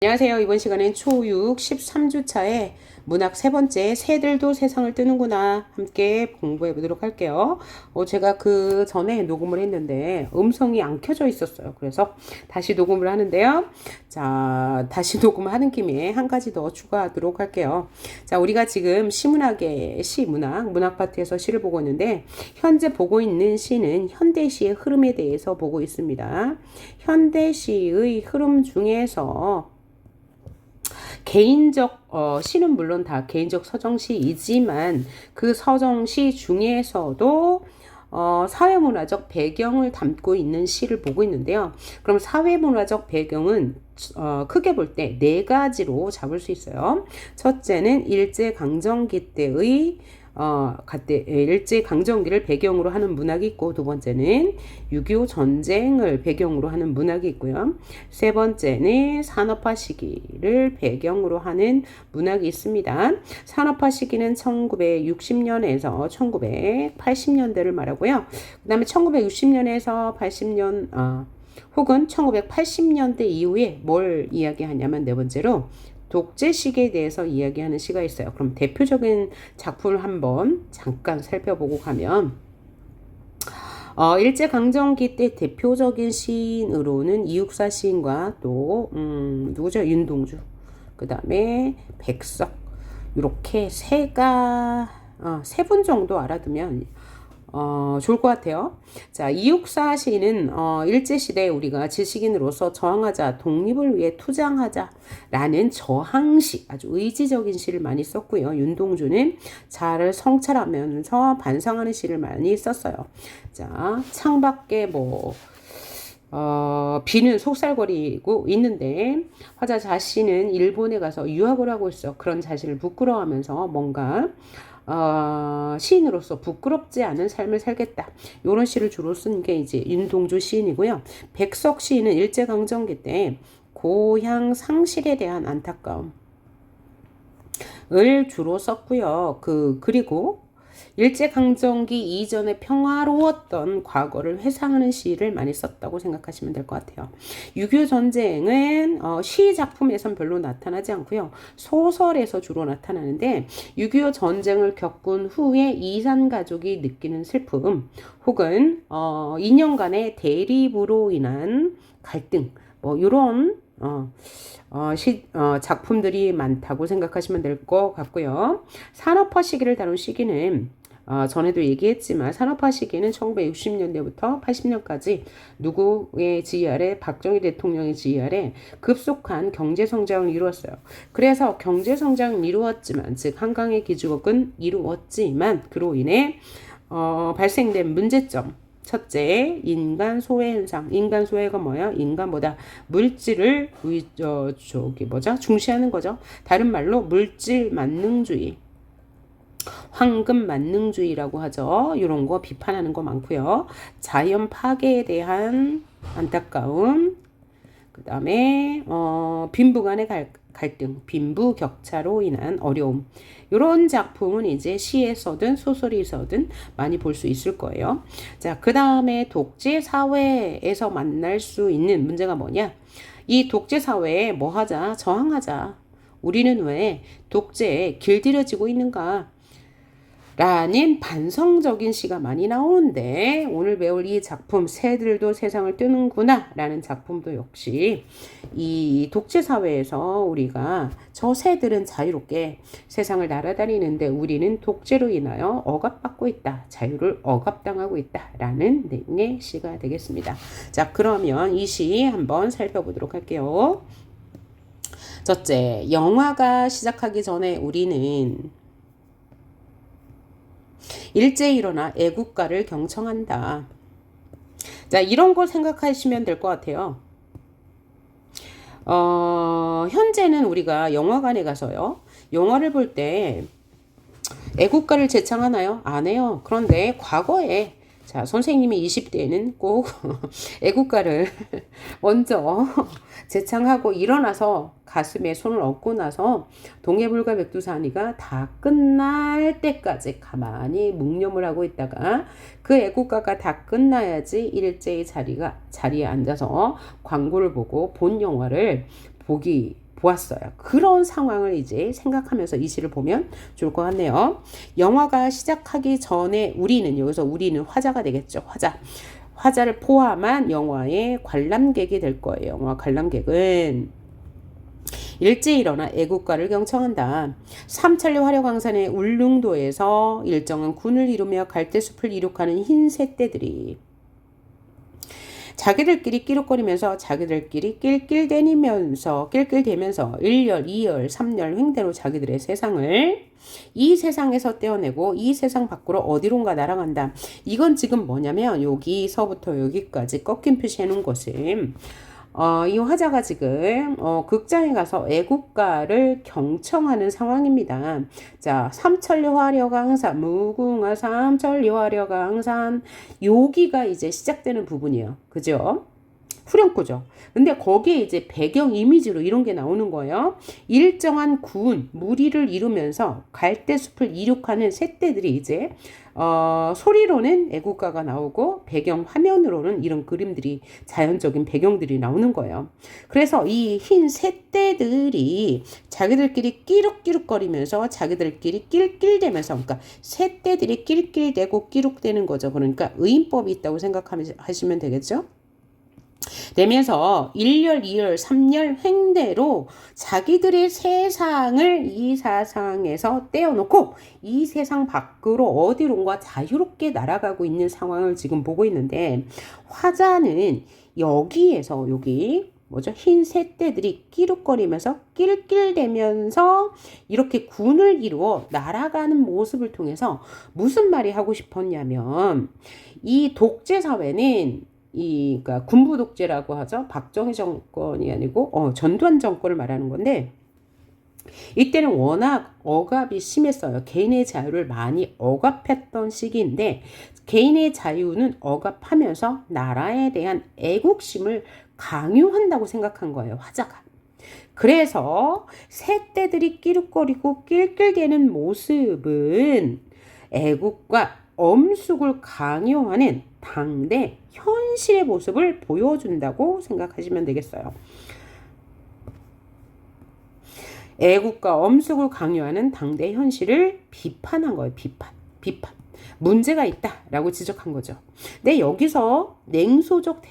안녕하세요. 이번 시간엔 초6 13주차에 문학 세 번째 새들도 세상을 뜨는구나 함께 공부해 보도록 할게요. 제가 그 전에 녹음을 했는데 음성이 안 켜져 있었어요. 그래서 다시 녹음을 하는데요. 자, 다시 녹음을 하는 김에 한 가지 더 추가하도록 할게요. 자, 우리가 지금 시문학의 문학 파트에서 시를 보고 있는데 현재 보고 있는 시는 현대시의 흐름에 대해서 보고 있습니다. 현대시의 흐름 중에서 개인적 시는 물론 다 개인적 서정시이지만 그 서정시 중에서도 사회문화적 배경을 담고 있는 시를 보고 있는데요. 그럼 사회문화적 배경은 크게 볼 때 네 가지로 잡을 수 있어요. 첫째는 일제강점기 때의 일제강점기를 배경으로 하는 문학이 있고, 두 번째는 6.25 전쟁을 배경으로 하는 문학이 있고요. 세 번째는 산업화 시기를 배경으로 하는 문학이 있습니다. 산업화 시기는 1960년에서 1980년대를 말하고요. 그 다음에 1960년에서 80년, 혹은 1980년대 이후에 뭘 이야기하냐면 네 번째로 독재 시기에 대해서 이야기하는 시가 있어요. 그럼 대표적인 작품을 한번 잠깐 살펴보고 가면 일제강점기 때 대표적인 시인으로는 이육사 시인과 또 누구죠? 윤동주, 그 다음에 백석, 이렇게 세 분 정도 알아두면 좋을 것 같아요. 자, 이육사 시인은 일제시대에 우리가 지식인으로서 저항하자, 독립을 위해 투쟁하자라는 저항시, 아주 의지적인 시를 많이 썼고요. 윤동주는 자아를 성찰하면서 반성하는 시를 많이 썼어요. 자, 창밖에 비는 속살거리고 있는데 화자 자신은 일본에 가서 유학을 하고 있어. 그런 자신을 부끄러워하면서 뭔가 시인으로서 부끄럽지 않은 삶을 살겠다. 이런 시를 주로 쓴 게 이제 윤동주 시인이고요. 백석 시인은 일제강점기 때 고향 상실에 대한 안타까움을 주로 썼고요. 그리고 일제강점기 이전에 평화로웠던 과거를 회상하는 시를 많이 썼다고 생각하시면 될 것 같아요. 6.25 전쟁은 시 작품에선 별로 나타나지 않고요. 소설에서 주로 나타나는데 6.25 전쟁을 겪은 후에 이산 가족이 느끼는 슬픔, 혹은 2년간의 대립으로 인한 갈등, 이런 작품들이 많다고 생각하시면 될 것 같고요. 산업화 시기를 다룬 시기는 전에도 얘기했지만 산업화 시기는 1960년대부터 80년까지 누구의 지휘 아래, 박정희 대통령의 지휘 아래 급속한 경제성장을 이루었어요. 그래서 경제성장을 이루었지만, 즉 한강의 기축은 이루었지만 그로 인해 발생된 문제점, 첫째, 인간 소외 현상. 인간 소외가 뭐야? 인간보다 물질을 중시하는 거죠. 다른 말로 물질 만능주의, 황금 만능주의라고 하죠. 이런 거 비판하는 거 많고요. 자연 파괴에 대한 안타까움, 그 다음에 빈부 간의 갈등, 빈부 격차로 인한 어려움, 이런 작품은 이제 시에서든 소설에서든 많이 볼 수 있을 거예요. 자, 그 다음에 독재 사회에서 만날 수 있는 문제가 뭐냐? 이 독재 사회에 뭐 하자? 저항하자. 우리는 왜 독재에 길들여지고 있는가? 라는 반성적인 시가 많이 나오는데, 오늘 배울 이 작품 새들도 세상을 뜨는구나 라는 작품도 역시 이 독재사회에서 우리가 저 새들은 자유롭게 세상을 날아다니는데 우리는 독재로 인하여 억압받고 있다, 자유를 억압당하고 있다 라는 내용의 시가 되겠습니다. 자, 그러면 이 시 한번 살펴보도록 할게요. 첫째, 영화가 시작하기 전에 우리는 일제히 일어나 애국가를 경청한다. 자, 이런 걸 생각하시면 될 것 같아요. 현재는 우리가 영화관에 가서요, 영화를 볼 때 애국가를 제창하나요? 안 해요. 그런데 과거에, 자, 선생님이 20대에는 꼭 애국가를 먼저 제창하고 일어나서 가슴에 손을 얹고 나서 동해불과 백두산이가 다 끝날 때까지 가만히 묵념을 하고 있다가 그 애국가가 다 끝나야지 일제히 자리에 앉아서 광고를 보고 본 영화를 보았어요. 그런 상황을 이제 생각하면서 이 시를 보면 좋을 것 같네요. 영화가 시작하기 전에 우리는, 여기서 우리는 화자가 되겠죠. 화자를 포함한 영화의 관람객이 될 거예요. 영화 관람객은 일찍 일어나 애국가를 경청한다. 삼천리 화려광산의 울릉도에서 일정한 군을 이루며 갈대숲을 이룩하는 흰 새떼들이 자기들끼리 끼룩거리면서 자기들끼리 낄낄대면서 1열, 2열, 3열 횡대로 자기들의 세상을 이 세상에서 떼어내고 이 세상 밖으로 어디론가 날아간다. 이건 지금 뭐냐면 여기서부터 여기까지 꺾인 표시해 놓은 것은 이 화자가 지금 극장에 가서 애국가를 경청하는 상황입니다. 자, 삼천리 화려강산, 무궁화 삼천리 화려강산, 여기가 이제 시작되는 부분이에요. 그죠? 후렴구죠. 근데 거기에 이제 배경 이미지로 이런 게 나오는 거예요. 일정한 군, 무리를 이루면서 갈대숲을 이룩하는 새떼들이 이제 소리로는 애국가가 나오고 배경 화면으로는 이런 그림들이 자연적인 배경들이 나오는 거예요. 그래서 이 흰 새떼들이 자기들끼리 끼룩끼룩거리면서 자기들끼리 낄낄대면서 그러니까 새떼들이 낄낄대고 끼룩대는 거죠. 그러니까 의인법이 있다고 생각하시면 되겠죠. 되면서 1열, 2열, 3열 횡대로 자기들의 세상을 이 세상에서 떼어놓고 이 세상 밖으로 어디론가 자유롭게 날아가고 있는 상황을 지금 보고 있는데 화자는 여기에서 여기 뭐죠? 흰 새떼들이 끼룩거리면서 낄낄대면서 이렇게 군을 이루어 날아가는 모습을 통해서 무슨 말이 하고 싶었냐면 이 독재 사회는 그러니까 군부 독재라고 하죠. 박정희 정권이 아니고 전두환 정권을 말하는 건데 이때는 워낙 억압이 심했어요. 개인의 자유를 많이 억압했던 시기인데 개인의 자유는 억압하면서 나라에 대한 애국심을 강요한다고 생각한 거예요. 화자가. 그래서 새떼들이 끼룩거리고 낄낄대는 모습은 애국과 엄숙을 강요하는 당대 현실의 모습을 보여준다고 생각하시면 되겠어요. 애국과 엄숙을 강요하는 당대 현실을 비판한 거예요. 비판. 문제가 있다라고 지적한 거죠. 근데 여기서 냉소적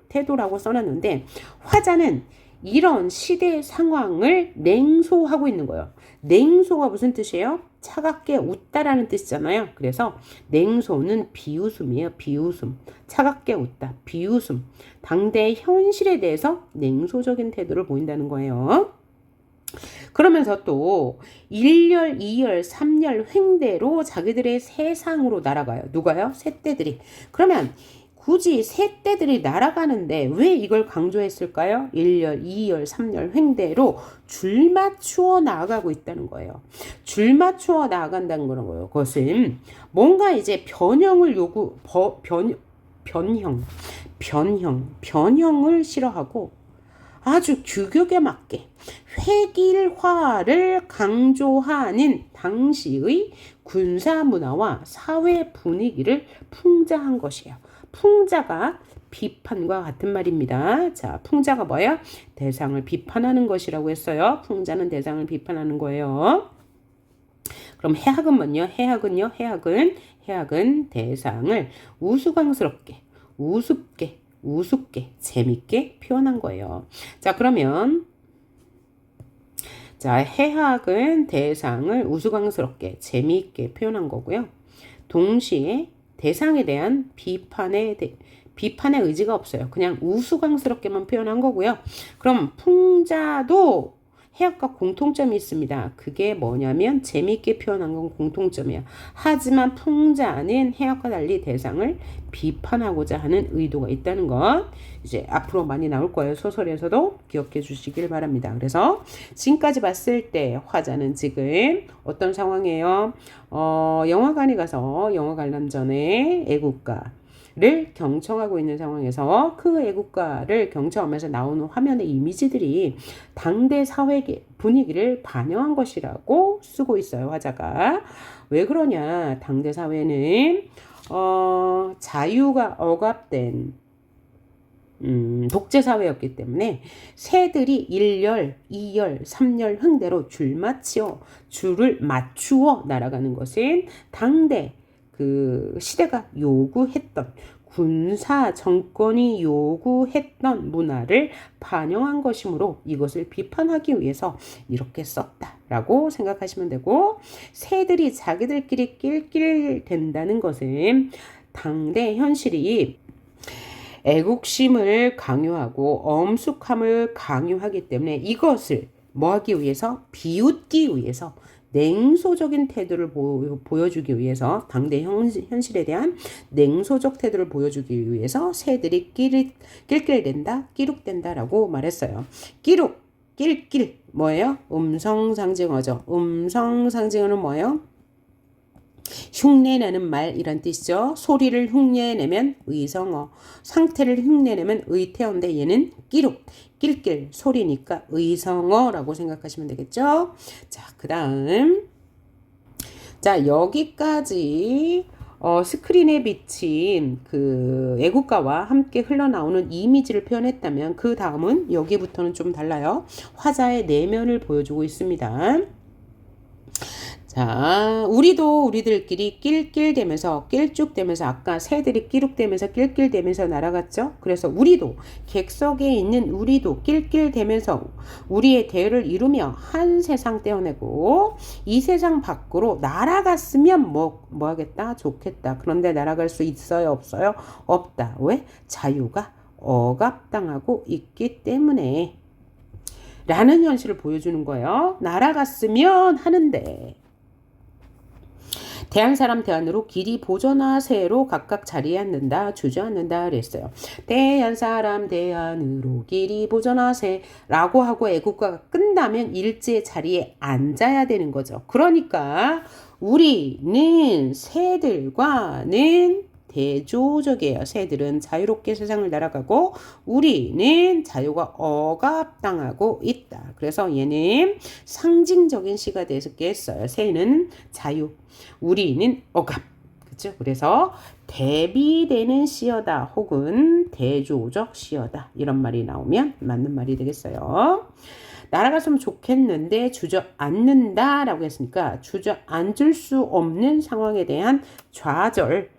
태도라고 써놨는데 화자는 이런 시대 상황을 냉소하고 있는 거예요. 냉소가 무슨 뜻이에요? 차갑게 웃다라는 뜻이잖아요. 그래서 냉소는 비웃음이에요. 비웃음. 차갑게 웃다. 비웃음. 당대의 현실에 대해서 냉소적인 태도를 보인다는 거예요. 그러면서 또 1열, 2열, 3열 횡대로 자기들의 세상으로 날아가요. 누가요? 새떼들이. 그러면 굳이 새떼들이 날아가는데 왜 이걸 강조했을까요? 1열, 2열, 3열 횡대로 줄 맞추어 나아가고 있다는 거예요. 줄 맞추어 나아간다는 거예요. 그것은 뭔가 이제 변형을 변형을 싫어하고 아주 규격에 맞게 획일화를 강조하는 당시의 군사 문화와 사회 분위기를 풍자한 것이에요. 풍자가 비판과 같은 말입니다. 자, 풍자가 뭐야? 대상을 비판하는 것이라고 했어요. 풍자는 대상을 비판하는 거예요. 그럼 해학은요? 해학은 대상을 우스꽝스럽게, 우습게, 재밌게 표현한 거예요. 자, 그러면 해학은 대상을 우스꽝스럽게, 재미있게 표현한 거고요. 동시에 대상에 대한 비판의 의지가 없어요. 그냥 우스꽝스럽게만 표현한 거고요. 그럼 풍자도 해학과 공통점이 있습니다. 그게 뭐냐면 재미있게 표현한 건 공통점이야. 하지만 풍자는 해학과 달리 대상을 비판하고자 하는 의도가 있다는 것 이제 앞으로 많이 나올 거예요. 소설에서도 기억해 주시길 바랍니다. 그래서 지금까지 봤을 때 화자는 지금 어떤 상황이에요? 영화관에 가서 영화 관람 전에 애국가를 경청하고 있는 상황에서 그 애국가를 경청하면서 나오는 화면의 이미지들이 당대 사회 분위기를 반영한 것이라고 쓰고 있어요. 화자가. 왜 그러냐? 당대 사회는 자유가 억압된 독재 사회였기 때문에 새들이 1열, 2열, 3열 흥대로 줄을 맞추어 날아가는 것은 당대 그 시대가 요구했던 군사 정권이 요구했던 문화를 반영한 것이므로 이것을 비판하기 위해서 이렇게 썼다라고 생각하시면 되고, 새들이 자기들끼리 낄낄댄다는 것은 당대 현실이 애국심을 강요하고 엄숙함을 강요하기 때문에 이것을 뭐 하기 위해서? 비웃기 위해서, 냉소적인 태도를 보여주기 위해서, 당대 현실에 대한 냉소적 태도를 보여주기 위해서 새들이 낄낄댄다, 끼룩댄다라고 말했어요. 끼룩, 낄낄 뭐예요? 음성 상징어죠. 음성 상징어는 뭐예요? 흉내내는 말 이란 뜻이죠. 소리를 흉내내면 의성어, 상태를 흉내내면 의태어인데 얘는 끼룩, 낄낄 소리니까 의성어라고 생각하시면 되겠죠. 자, 그 다음 자 여기까지 스크린에 비친 그 애국가와 함께 흘러나오는 이미지를 표현했다면, 그 다음은 여기부터는 좀 달라요. 화자의 내면을 보여주고 있습니다. 자, 우리도 우리들끼리 낄낄대면서 낄쭉대면서, 아까 새들이 끼룩대면서 낄낄대면서 날아갔죠. 그래서 우리도 객석에 있는 우리도 낄낄대면서 우리의 대열을 이루며 한 세상 떼어내고 이 세상 밖으로 날아갔으면 뭐 하겠다? 좋겠다. 그런데 날아갈 수 있어요? 없어요? 없다. 왜? 자유가 억압당하고 있기 때문에 라는 현실을 보여주는 거예요. 날아갔으면 하는데 대한사람 대안으로 길이 보존하세로 각각 자리에 앉는다, 주저앉는다 그랬어요. 대한사람 대안으로 길이 보존하세 라고 하고 애국가가 끝나면 일제의 자리에 앉아야 되는 거죠. 그러니까 우리는 새들과는 대조적이에요. 새들은 자유롭게 세상을 날아가고 우리는 자유가 억압당하고 있다. 그래서 얘는 상징적인 시가 돼서 깼어요. 새는 자유, 우리는 억압. 그렇죠? 그래서 대비되는 시어다 혹은 대조적 시어다 이런 말이 나오면 맞는 말이 되겠어요. 날아갔으면 좋겠는데 주저앉는다 라고 했으니까 주저앉을 수 없는 상황에 대한 좌절을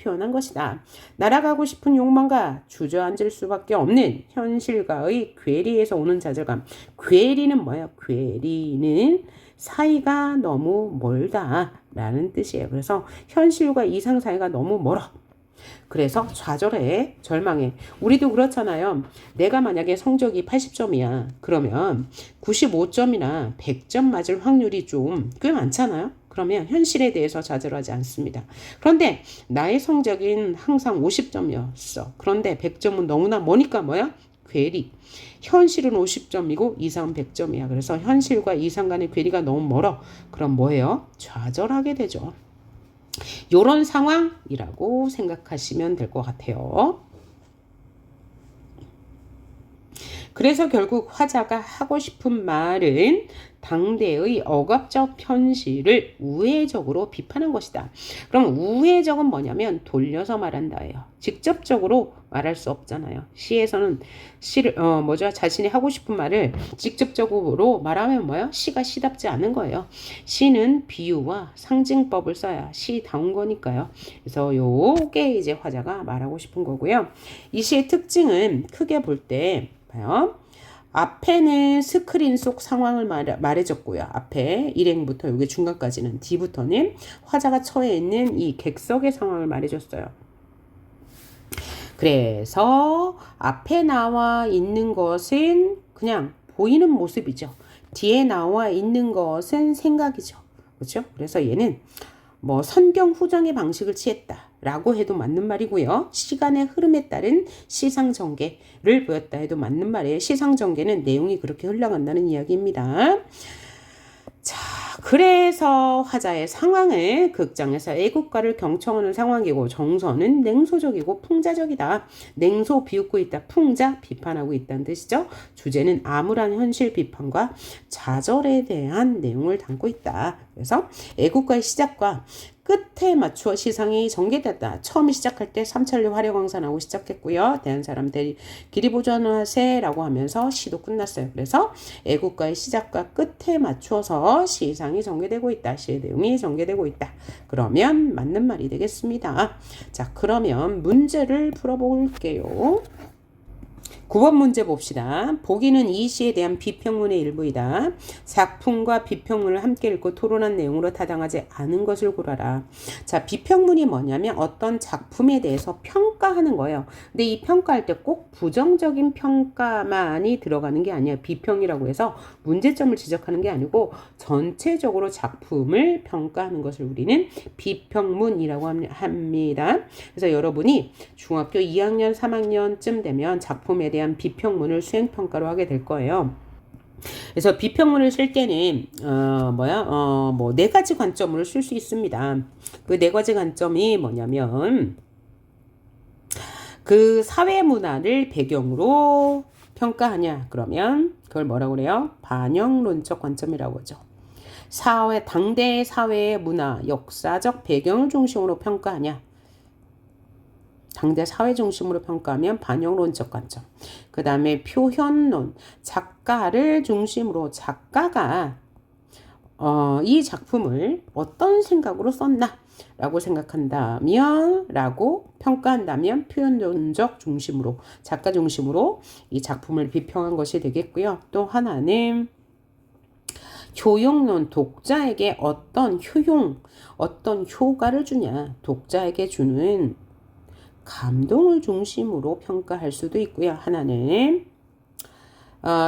표현한 것이다. 날아가고 싶은 욕망과 주저앉을 수밖에 없는 현실과의 괴리에서 오는 좌절감. 괴리는 뭐예요? 괴리는 사이가 너무 멀다라는 뜻이에요. 그래서 현실과 이상 사이가 너무 멀어. 그래서 좌절해, 절망해. 우리도 그렇잖아요. 내가 만약에 성적이 80점이야. 그러면 95점이나 100점 맞을 확률이 좀 꽤 많잖아요. 그러면 현실에 대해서 좌절하지 않습니다. 그런데 나의 성적은 항상 50점이었어. 그런데 100점은 너무나 머니까 뭐야? 괴리. 현실은 50점이고 이상은 100점이야. 그래서 현실과 이상 간의 괴리가 너무 멀어. 그럼 뭐예요? 좌절하게 되죠. 요런 상황이라고 생각하시면 될 것 같아요. 그래서 결국 화자가 하고 싶은 말은 당대의 억압적 현실을 우회적으로 비판한 것이다. 그럼 우회적은 뭐냐면 돌려서 말한다예요. 직접적으로 말할 수 없잖아요. 시에서는 자신이 하고 싶은 말을 직접적으로 말하면 뭐예요? 시가 시답지 않은 거예요. 시는 비유와 상징법을 써야 시다운 거니까요. 그래서 요게 이제 화자가 말하고 싶은 거고요. 이 시의 특징은 크게 볼 때 봐요. 앞에는 스크린 속 상황을 말해줬고요. 앞에 일행부터 여기 중간까지는, 뒤부터는 화자가 처해 있는 이 객석의 상황을 말해줬어요. 그래서 앞에 나와 있는 것은 그냥 보이는 모습이죠. 뒤에 나와 있는 것은 생각이죠. 그렇죠? 그래서 얘는 뭐 선경 후정의 방식을 취했다라고 해도 맞는 말이고요. 시간의 흐름에 따른 시상전개를 보였다 해도 맞는 말이에요. 시상전개는 내용이 그렇게 흘러간다는 이야기입니다. 자, 그래서 화자의 상황은 극장에서 애국가를 경청하는 상황이고, 정서는 냉소적이고 풍자적이다. 냉소 비웃고 있다, 풍자 비판하고 있다는 뜻이죠. 주제는 암울한 현실 비판과 좌절에 대한 내용을 담고 있다. 그래서 애국가의 시작과 끝에 맞추어 시상이 전개됐다. 처음 시작할 때 삼천리 화려광산하고 시작했고요. 대한사람 길이 보존하세라고 하면서 시도 끝났어요. 그래서 애국가의 시작과 끝에 맞추어서 시상이 전개되고 있다. 시의 내용이 전개되고 있다. 그러면 맞는 말이 되겠습니다. 자, 그러면 문제를 풀어볼게요. 9번 문제 봅시다. 보기는 이 시에 대한 비평문의 일부이다. 작품과 비평문을 함께 읽고 토론한 내용으로 타당하지 않은 것을 고르라. 자, 비평문이 뭐냐면 어떤 작품에 대해서 평가하는 거예요. 근데 이 평가할 때 꼭 부정적인 평가만이 들어가는 게 아니에요. 비평이라고 해서 문제점을 지적하는 게 아니고 전체적으로 작품을 평가하는 것을 우리는 비평문이라고 합니다. 그래서 여러분이 중학교 2학년, 3학년쯤 되면 작품에 대한 비평문을 수행평가로 하게 될 거예요. 그래서 비평문을 쓸 때는 네 가지 관점으로 쓸 수 있습니다. 그 네 가지 관점이 뭐냐면 그 사회 문화를 배경으로 평가하냐 그러면 그걸 뭐라고 그래요? 반영론적 관점이라고 하죠. 당대 사회의 문화, 역사적 배경을 중심으로 평가하냐. 당대 사회 중심으로 평가하면 반영론적 관점. 그 다음에 표현론, 작가를 중심으로 작가가 이 작품을 어떤 생각으로 썼나 라고 생각한다면 라고 평가한다면 표현론적 중심으로 작가 중심으로 이 작품을 비평한 것이 되겠고요. 또 하나는 효용론, 독자에게 어떤 효과를 주냐, 독자에게 주는 감동을 중심으로 평가할 수도 있고요. 하나는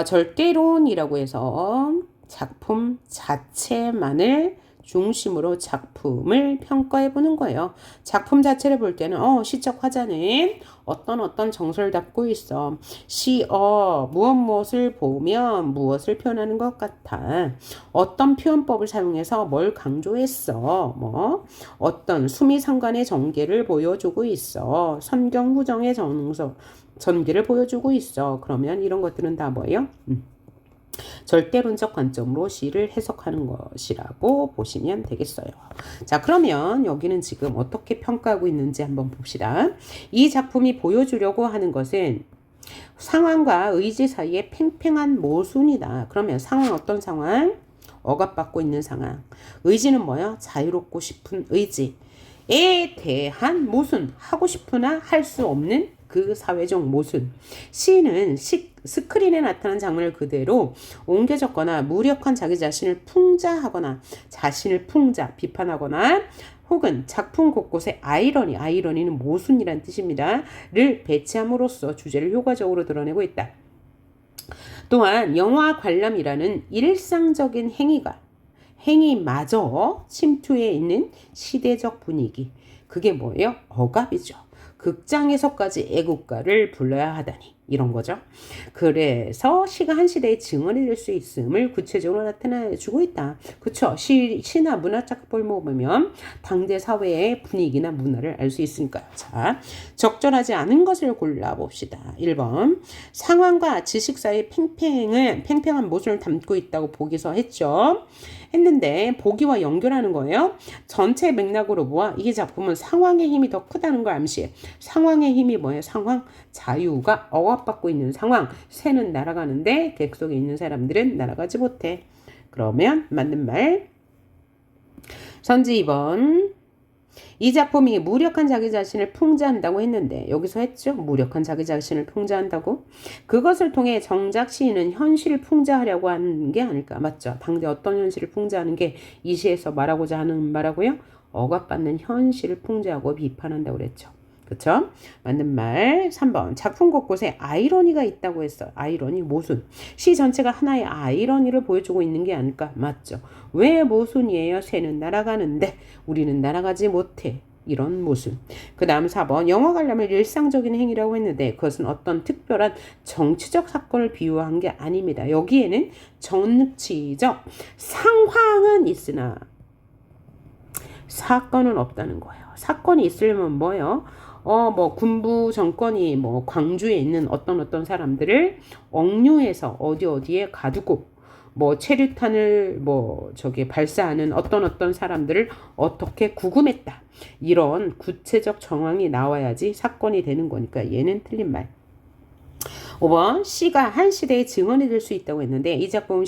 절대론이라고 해서 작품 자체만을 중심으로 작품을 평가해 보는 거예요. 작품 자체를 볼 때는 시적 화자는 어떤 정서를 담고 있어. 무엇을 보면 무엇을 표현하는 것 같아. 어떤 표현법을 사용해서 뭘 강조했어. 어떤 수미상관의 전개를 보여주고 있어. 선경후정의 전개를 보여주고 있어. 그러면 이런 것들은 다 뭐예요? 절대론적 관점으로 시를 해석하는 것이라고 보시면 되겠어요. 자, 그러면 여기는 지금 어떻게 평가하고 있는지 한번 봅시다. 이 작품이 보여주려고 하는 것은 상황과 의지 사이에 팽팽한 모순이다. 그러면 상황 어떤 상황? 억압받고 있는 상황. 의지는 뭐야? 자유롭고 싶은 의지에 대한 모순. 하고 싶으나 할 수 없는 그 사회적 모순. 시는 스크린에 나타난 장면을 그대로 옮겨 적거나 무력한 자기 자신을 풍자하거나 비판하거나 혹은 작품 곳곳에 아이러니는 모순이란 뜻입니다. 를 배치함으로써 주제를 효과적으로 드러내고 있다. 또한 영화 관람이라는 일상적인 행위마저 침투해 있는 시대적 분위기. 그게 뭐예요? 억압이죠. 극장에서까지 애국가를 불러야 하다니 이런 거죠. 그래서 시가 한 시대의 증언이 될 수 있음을 구체적으로 나타내주고 있다. 그렇죠? 시나 문화작품을 보면 당대 사회의 분위기나 문화를 알 수 있으니까요. 자, 적절하지 않은 것을 골라봅시다. 1번 상황과 지식 사이의 팽팽한 모순을 담고 있다고 보기서 했는데 보기와 연결하는 거예요. 전체 맥락으로 보아 이 작품은 상황의 힘이 더 크다는 걸 암시해. 상황의 힘이 뭐예요? 상황, 자유가 억압받고 있는 상황. 새는 날아가는데 객석에 있는 사람들은 날아가지 못해. 그러면 맞는 말. 선지 2번. 이 작품이 무력한 자기 자신을 풍자한다고 했는데 여기서 했죠. 무력한 자기 자신을 풍자한다고. 그것을 통해 정작 시인은 현실을 풍자하려고 하는 게 아닐까. 맞죠? 당대 어떤 현실을 풍자하는 게 이 시에서 말하고자 하는 말하고요. 억압받는 현실을 풍자하고 비판한다고 그랬죠. 그쵸? 맞는 말. 3번. 작품 곳곳에 아이러니가 있다고 했어. 아이러니, 모순. 시 전체가 하나의 아이러니를 보여주고 있는 게 아닐까? 맞죠? 왜 모순이에요? 새는 날아가는데 우리는 날아가지 못해. 이런 모순. 그 다음 4번. 영화 관람을 일상적인 행위라고 했는데 그것은 어떤 특별한 정치적 사건을 비유한 게 아닙니다. 여기에는 정치적 상황은 있으나 사건은 없다는 거예요. 사건이 있으려면 뭐예요? 군부 정권이 광주에 있는 어떤 사람들을 억류해서 어디에 가두고 뭐 체류탄을 뭐 저기 발사하는 어떤 사람들을 어떻게 구금했다. 이런 구체적 정황이 나와야지 사건이 되는 거니까 얘는 틀린 말. 5번 C가 한 시대의 증언이 될 수 있다고 했는데 이 작품은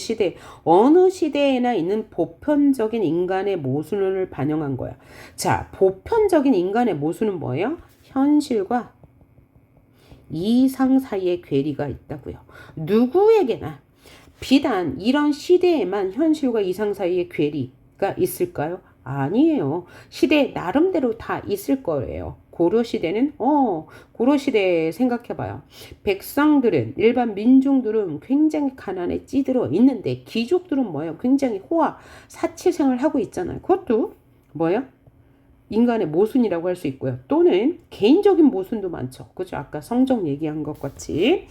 어느 시대에나 있는 보편적인 인간의 모순을 반영한 거야. 자, 보편적인 인간의 모순은 뭐예요? 현실과 이상 사이의 괴리가 있다고요. 누구에게나 비단 이런 시대에만 현실과 이상 사이의 괴리가 있을까요? 아니에요. 시대 나름대로 다 있을 거예요. 고려시대는 고려시대 생각해봐요. 백성들은 일반 민중들은 굉장히 가난에 찌들어 있는데 귀족들은 뭐예요? 굉장히 호화 사치생활을 하고 있잖아요. 그것도 뭐예요? 인간의 모순이라고 할 수 있고요. 또는 개인적인 모순도 많죠. 그죠? 아까 성적 얘기한 것 같이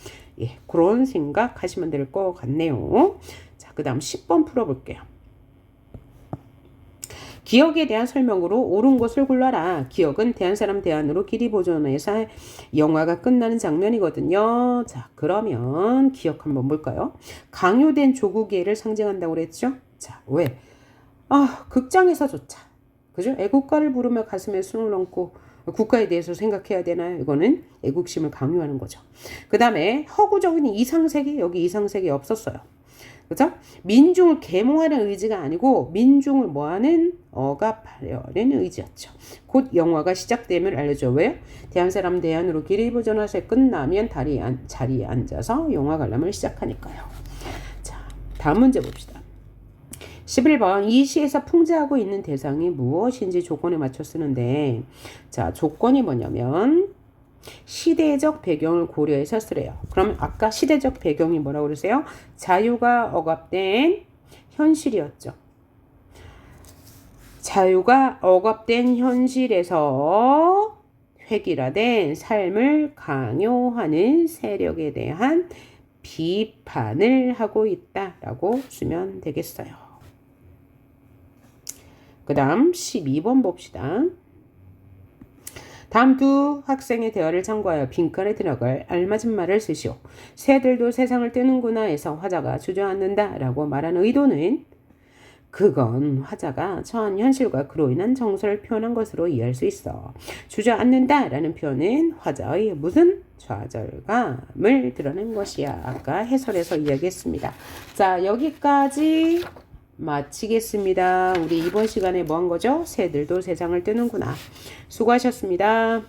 그런 생각 하시면 될 것 같네요. 자, 그 다음 10번 풀어볼게요. 기억에 대한 설명으로 옳은 것을 골라라. 기억은 대한 사람 대안으로 길이 보존해서 영화가 끝나는 장면이거든요. 자, 그러면 기억 한번 볼까요? 강요된 조국애를 상징한다고 그랬죠? 자, 왜? 극장에서조차 그죠? 애국가를 부르며 가슴에 손을 얹고 국가에 대해서 생각해야 되나요? 이거는 애국심을 강요하는 거죠. 그 다음에 허구적인 이상세계, 여기 이상세계 없었어요. 그죠? 민중을 계몽하는 의지가 아니고 민중을 뭐하는 억압하려는 의지였죠. 곧 영화가 시작됨을 알려줘. 왜? 대한 사람 대안으로 길이 보존하세 끝나면 자리에 앉아서 영화 관람을 시작하니까요. 자, 다음 문제 봅시다. 11번 이 시에서 풍자하고 있는 대상이 무엇인지 조건에 맞춰 쓰는데 자, 조건이 뭐냐면 시대적 배경을 고려해서 쓰래요. 그러면 아까 시대적 배경이 뭐라고 그러세요? 자유가 억압된 현실이었죠. 자유가 억압된 현실에서 획일화된 삶을 강요하는 세력에 대한 비판을 하고 있다라고 쓰면 되겠어요. 그 다음 12번 봅시다. 다음 두 학생의 대화를 참고하여 빈칸에 들어갈 알맞은 말을 쓰시오. 새들도 세상을 뜨는구나 해서 화자가 주저앉는다 라고 말한 의도는 그건 화자가 처한 현실과 그로 인한 정서를 표현한 것으로 이해할 수 있어. 주저앉는다 라는 표현은 화자의 무슨 좌절감을 드러낸 것이야. 아까 해설에서 이야기했습니다. 자, 여기까지 마치겠습니다. 우리 이번 시간에 뭐 한 거죠? 새들도 세상을 뜨는구나. 수고하셨습니다.